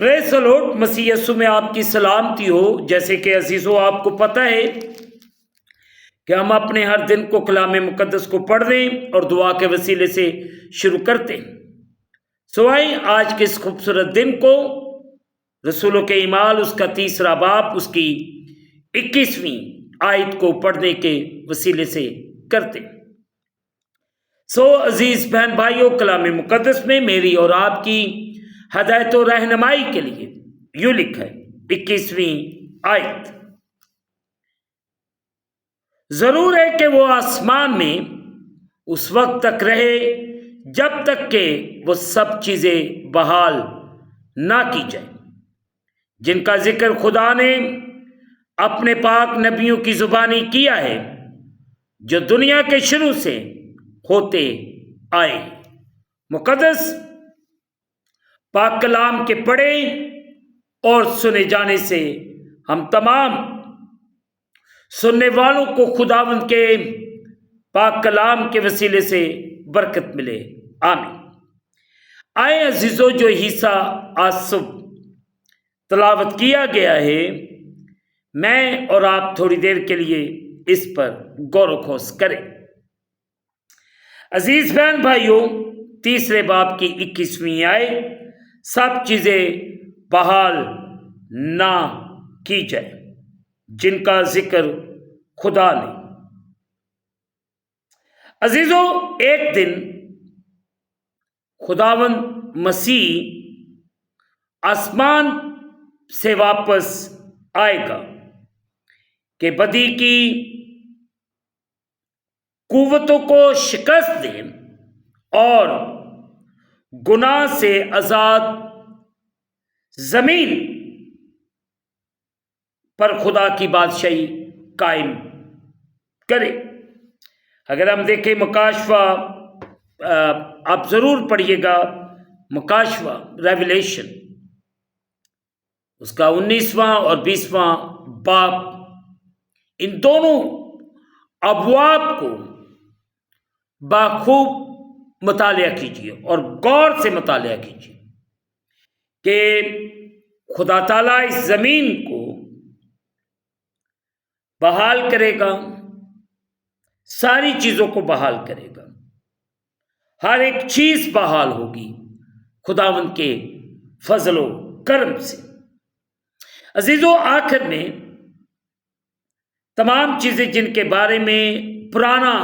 پریز دی lord, مسیح یسوع میں آپ کی سلامتی ہو۔ جیسے کہ عزیزو آپ کو پتہ ہے کہ ہم اپنے ہر دن کو کلام مقدس کو پڑھنے اور دعا کے وسیلے سے شروع کرتے ہیں۔ سوائے آج کے اس خوبصورت دن کو رسولوں کے اعمال اس کا 3 باب اس کی 21ویں آیت کو پڑھنے کے وسیلے سے کرتے ہیں۔ عزیز بہن بھائیوں، کلام مقدس میں میری اور آپ کی ہدایت و رہنمائی کے لیے یوں لکھا ہے 21ویں آیت، ضرور ہے کہ وہ آسمان میں اس وقت تک رہے جب تک کہ وہ سب چیزیں بحال نہ کی جائیں جن کا ذکر خدا نے اپنے پاک نبیوں کی زبانی کیا ہے جو دنیا کے شروع سے ہوتے آئے۔ مقدس پاک کلام کے پڑھے اور سنے جانے سے ہم تمام سننے والوں کو خداوند کے پاک کلام کے وسیلے سے برکت ملے، آمین۔ آئے عزیزو، جو حصہ آج صبح تلاوت کیا گیا ہے، میں اور آپ تھوڑی دیر کے لیے اس پر غور و خوض کریں۔ عزیز بہن بھائیوں، 3 باب کی 21ویں آیت، سب چیزیں بحال نہ کی جائے جن کا ذکر خدا نے۔ عزیزو، ایک دن خداوند مسیح آسمان سے واپس آئے گا کہ بدی کی قوتوں کو شکست دے اور گناہ سے آزاد زمین پر خدا کی بادشاہی قائم کرے۔ اگر ہم دیکھیں مکاشفہ، آپ ضرور پڑھیے گا مکاشفہ ریویلیشن، اس کا 19واں اور 20واں باب، ان دونوں ابواب کو بخوب مطالعہ کیجیے اور غور سے مطالعہ کیجیے کہ خدا تعالیٰ اس زمین کو بحال کرے گا، ساری چیزوں کو بحال کرے گا، ہر ایک چیز بحال ہوگی خداوند کے فضل و کرم سے۔ عزیزو، آخر میں تمام چیزیں جن کے بارے میں پرانا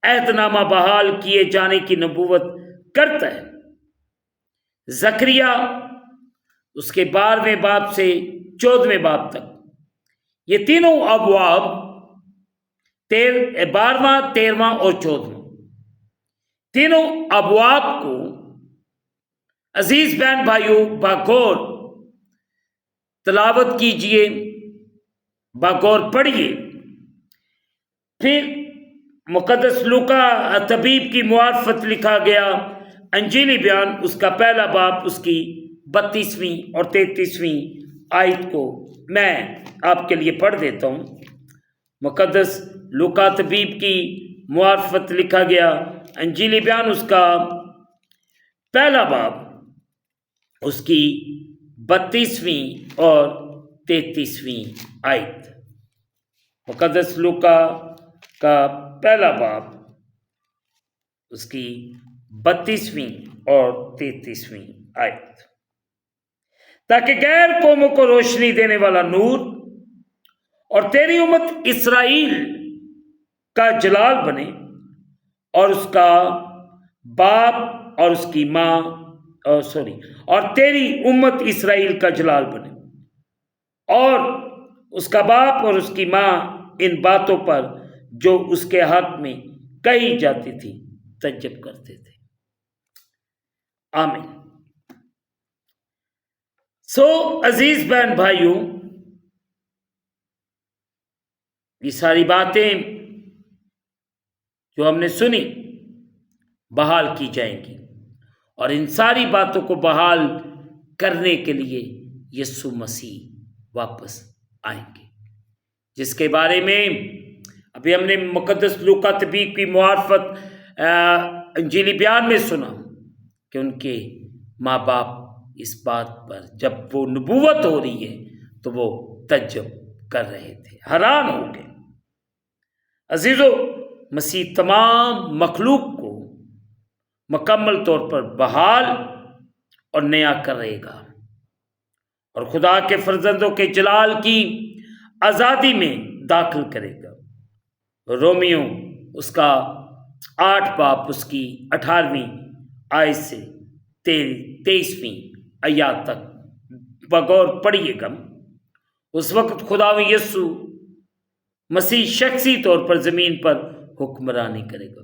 عہد نامہ بحال کیے جانے کی نبوت کرتا ہے، زکریا اس کے 12ویں باب سے 14ویں باب تک، یہ تینوں ابواب 12واں 13واں اور 14واں، تینوں ابواب کو عزیز بہن بھائیوں بغور تلاوت کیجئے، بغور پڑھیے۔ پھر مقدس لوکا طبیب کی معرفت لکھا گیا انجیلی بیان، اس کا 1 باب اس کی 32ویں اور 33ویں آیت کو میں آپ کے لیے پڑھ دیتا ہوں۔ مقدس لوکا طبیب کی معرفت لکھا گیا انجیلی بیان، اس کا 1 باب اس کی 32ویں اور 33ویں آیت۔ مقدس لوکا کا 1 باب اس کی 32ویں اور 33ویں آیت، تاکہ غیر قوموں کو روشنی دینے والا نور اور تیری امت اسرائیل کا جلال بنے، اور اس کا باپ اور اس کی ماں اور تیری امت اسرائیل کا جلال بنے، اور اس کا باپ اور اس کی ماں ان باتوں پر جو اس کے حق میں کہی جاتی تھی تعجب کرتے تھے، آمین۔ عزیز بہن بھائیوں، یہ ساری باتیں جو ہم نے سنی بحال کی جائیں گی، اور ان ساری باتوں کو بحال کرنے کے لیے یسوع مسیح واپس آئیں گے، جس کے بارے میں ابھی ہم نے مقدس لوکا طبیب کی معرفت انجیلی بیان میں سنا کہ ان کے ماں باپ اس بات پر جب وہ نبوت ہو رہی ہے تو وہ تعجب کر رہے تھے، حیران ہو گئے۔ عزیزو، مسیح تمام مخلوق کو مکمل طور پر بحال اور نیا کرے گا اور خدا کے فرزندوں کے جلال کی آزادی میں داخل کرے گا۔ رومیو اس کا 8 باب اس کی 18ویں آیت سے 23ویں آیات تک بغور پڑھیے گا۔ اس وقت خداوند یسوع مسیح شخصی طور پر زمین پر حکمرانی کرے گا۔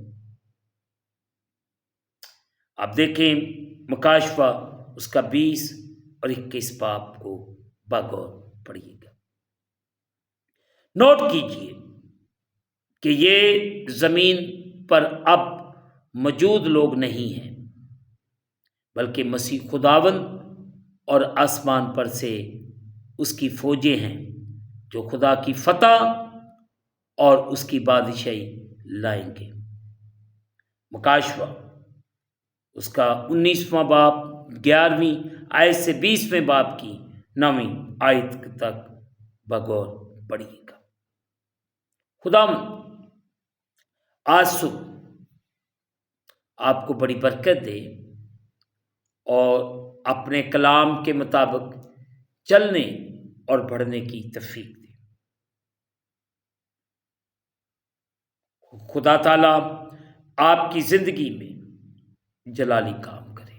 آپ دیکھیں مکاشفہ اس کا 20 اور 21 باب کو بغور پڑھیے گا۔ نوٹ کیجئے کہ یہ زمین پر اب موجود لوگ نہیں ہیں، بلکہ مسیح خداوند اور آسمان پر سے اس کی فوجیں ہیں جو خدا کی فتح اور اس کی بادشاہی لائیں گے۔ مکاشفہ اس کا 19واں باب 11ویں آیت سے 20ویں باب کی 9ویں آیت تک بغور پڑھیے گا۔ خداوند آج صبح آپ کو بڑی برکت دے اور اپنے کلام کے مطابق چلنے اور بڑھنے کی توفیق دے۔ خدا تعالیٰ آپ کی زندگی میں جلالی کام کرے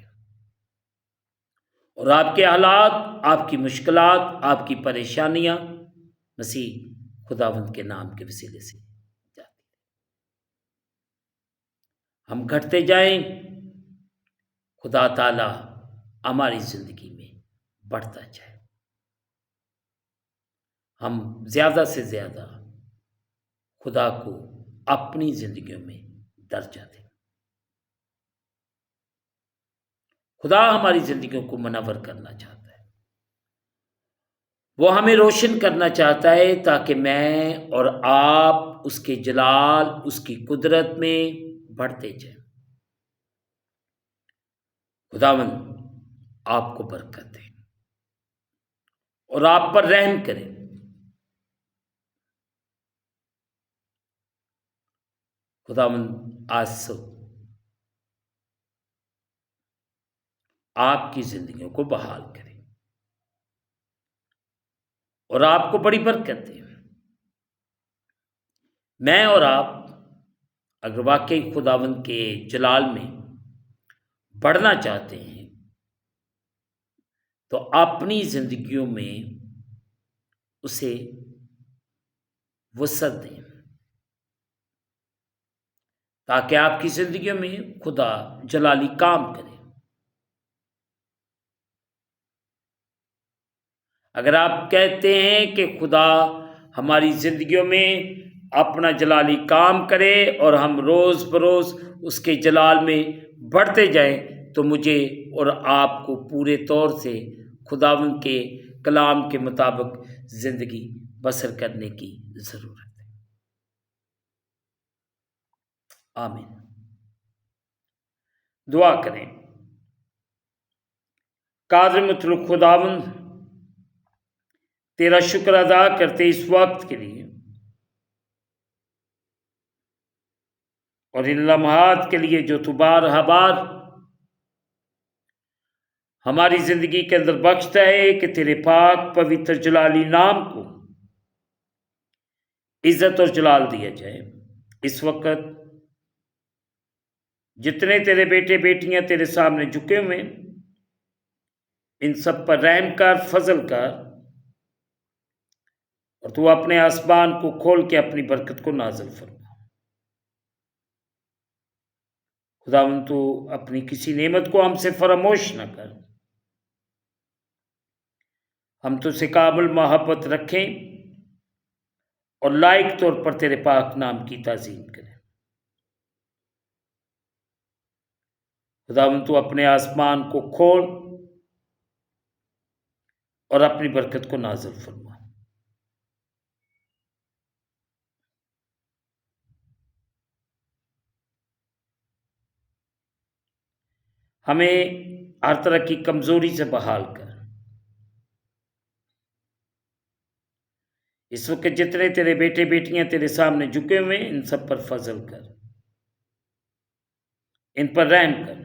اور آپ کے حالات، آپ کی مشکلات، آپ کی پریشانیاں مسیح خداوند کے نام کے وسیلے سے جاتی ہیں۔ ہم گھٹتے جائیں، خدا تعالیٰ ہماری زندگی میں بڑھتا جائے، ہم زیادہ سے زیادہ خدا کو اپنی زندگیوں میں درجہ دیں۔ خدا ہماری زندگیوں کو منور کرنا چاہتا ہے، وہ ہمیں روشن کرنا چاہتا ہے تاکہ میں اور آپ اس کے جلال، اس کی قدرت میں بڑھتے جائیں۔ خداوند آپ کو برکت دے اور آپ پر رحم کرے۔ خداوند آج صبح آپ کی زندگیوں کو بحال کرے اور آپ کو بڑی برکت دے۔ میں اور آپ اگر واقعی خداوند کے جلال میں بڑھنا چاہتے ہیں تو اپنی زندگیوں میں اسے وسعت دیں تاکہ آپ کی زندگیوں میں خدا جلالی کام کرے۔ اگر آپ کہتے ہیں کہ خدا ہماری زندگیوں میں اپنا جلالی کام کرے اور ہم روز بروز اس کے جلال میں بڑھتے جائیں تو مجھے اور آپ کو پورے طور سے خداوند کے کلام کے مطابق زندگی بسر کرنے کی ضرورت ہے۔ آمین۔ دعا کریں۔ قادر مطلق خداوند، تیرا شکر ادا کرتے اس وقت کے لیے اور ان لمحات کے لیے جو تو بار بار ہماری زندگی کے اندر بخشتا ہے کہ تیرے پاک پوتر جلالی نام کو عزت اور جلال دیا جائے۔ اس وقت جتنے تیرے بیٹے بیٹیاں تیرے سامنے جھکے ہوئے ان سب پر رحم کر، فضل کر، اور تو اپنے آسمان کو کھول کے اپنی برکت کو نازل فرما۔ خداوند تو اپنی کسی نعمت کو ہم سے فراموش نہ کر، ہم تو سے قابل محبت رکھیں اور لائق طور پر تیرے پاک نام کی تعظیم کریں۔ خداوند تو اپنے آسمان کو کھول اور اپنی برکت کو نازل فرما۔ ہمیں ہر طرح کی کمزوری سے بحال کر۔ اس وقت جتنے تیرے بیٹے بیٹیاں تیرے سامنے جھکے ہوئے ہیں، ان سب پر فضل کر، ان پر رحم کر۔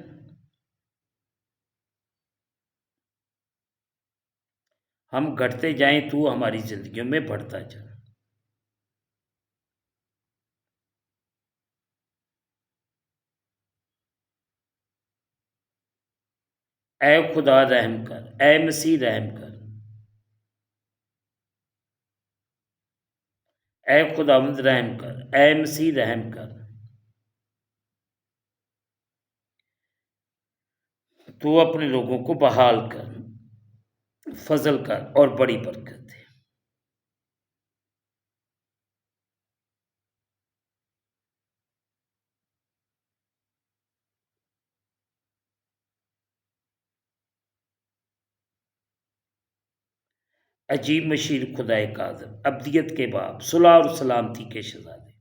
ہم گھٹتے جائیں تو ہماری زندگیوں میں بڑھتا جا۔ اے خدا رحم کر، اے مسیح رحم کر، اے خداوند رحم کر، اے مسیح رحم کر۔ تو اپنے لوگوں کو بحال کر، فضل کر اور بڑی برکت دے۔ عجیب مشیر خدائے قادر، ابدیت کے باپ، صلح اور سلامتی کے شہزادے،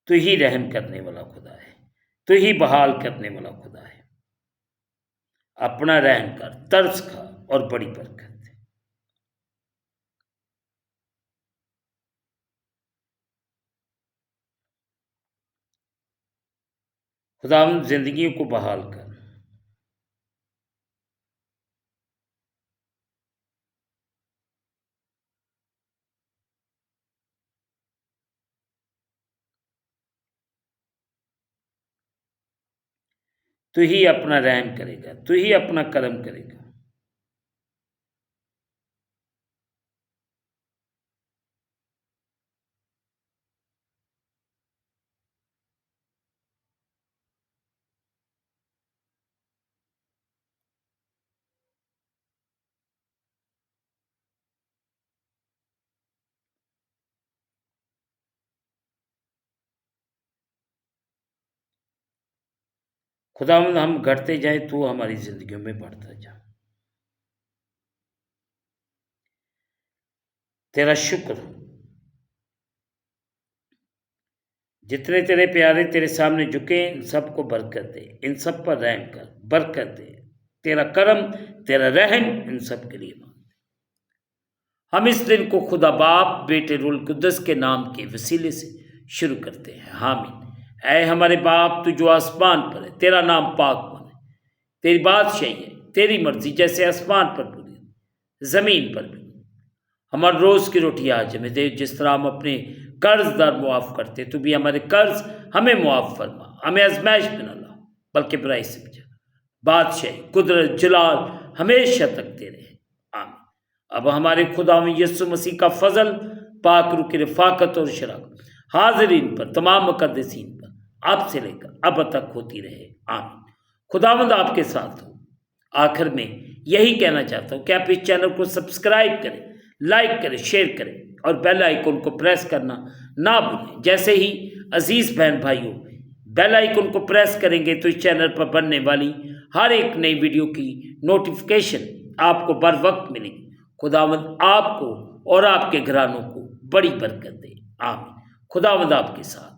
تو ہی رحم کرنے والا خدا ہے، تو ہی بحال کرنے والا خدا ہے۔ اپنا رحم کر، ترس کھا اور بڑی برکت دے۔ خداوند زندگیوں کو بحال کر۔ تو ہی اپنا رحم کرے گا، تو ہی اپنا کرم کرے گا۔ خداوند ہم گھٹتے جائیں تو ہماری زندگیوں میں بڑھتا جا۔ تیرا شکر ہو، جتنے تیرے پیارے تیرے سامنے جھکے ان سب کو برکت دے، ان سب پر رحم کر، برکت دے۔ تیرا کرم، تیرا رحم ان سب کے لیے مانگتے۔ ہم اس دن کو خدا باپ، بیٹے روح القدس کے نام کے وسیلے سے شروع کرتے ہیں، آمین۔ اے ہمارے باپ، تو جو آسمان پر ہے، تیرا نام پاک بنے، تیری بادشاہی ہے، تیری مرضی جیسے آسمان پر پوری زمین پر بھی۔ ہمارے روز کی روٹی آج ہمیں دے، جس طرح ہم اپنے قرض دار معاف کرتے، تو بھی ہمارے قرض ہمیں معاف فرما، ہمیں آزمائش میں نہ لا بلکہ برائی سے بچا۔ بادشاہی، قدرت، جلال ہمیشہ تک تیرے ہیں، آمین۔ اب ہمارے خداوند یسوع مسیح کا فضل، پاک روح کی رفاقت اور شراکت حاضرین پر، تمام مقدسین پر اب سے لے کر اب تک ہوتی رہے، آمین۔ خداوند آپ کے ساتھ ہو۔ آخر میں یہی کہنا چاہتا ہوں کہ آپ اس چینل کو سبسکرائب کریں، لائک کریں، شیئر کریں اور بیل آئیکن کو پریس کرنا نہ بھولیں۔ جیسے ہی عزیز بہن بھائیوں بیل آئیکن کو پریس کریں گے تو اس چینل پر بننے والی ہر ایک نئی ویڈیو کی نوٹیفیکیشن آپ کو بر وقت ملے گی۔ خداوند آپ کو اور آپ کے گھرانوں کو بڑی برکت دے، آمین۔ خداوند آپ کے ساتھ۔